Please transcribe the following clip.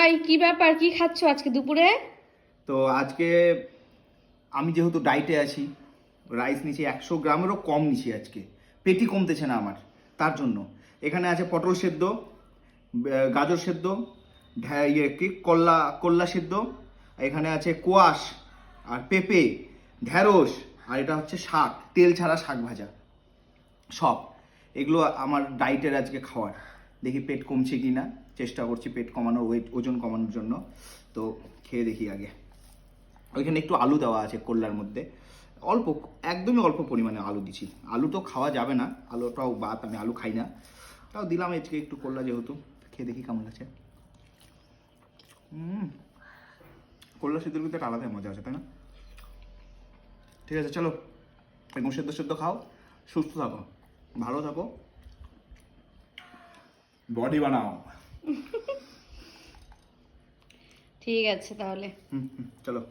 ভাই কি ব্যাপার, কি খাচ্ছ আজকে দুপুরে? তো আজকে আমি যেহেতু ডাইটে আছি, রাইস নিচ্ছি 100 গ্রামেরও কম নিচ্ছি আজকে। পেটই কমতেছে না আমার, তার জন্য এখানে আছে পটল সেদ্ধ, গাজর সেদ্ধ, কি কল্লা কল্লা সেদ্ধ, এখানে আছে কোয়াশ আর পেঁপে, ঢ্যাঁড়স, আর এটা হচ্ছে শাক, তেল ছাড়া শাক ভাজা সব। এগুলো আমার ডাইটের আজকে খাওয়ার। দেখি পেট কমছে কি না, চেষ্টা করছি পেট কমানোর, ওজন কমানোর জন্য। তো খেয়ে দেখি আগে। ওইখানে একটু আলু দেওয়া আছে কল্লার মধ্যে, অল্প, একদমই অল্প পরিমাণে আলু দিছি। আলু তো খাওয়া যাবে না, আলুটাও বাদ, আমি আলু খাই না, তাও দিলাম আজকে একটু কল্লা যেহেতু। খেয়ে দেখি কেমন আছে। কল্লা সিদ্ধর ভিতরে একটা আলাদাই মজা আছে, তাই না? ঠিক আছে, চলো এরকম সেদ্ধ সেদ্ধ খাও, সুস্থ থাকো, ভালো থাকো, বডি বানাও। ঠিক আছে তাহলে। চলো।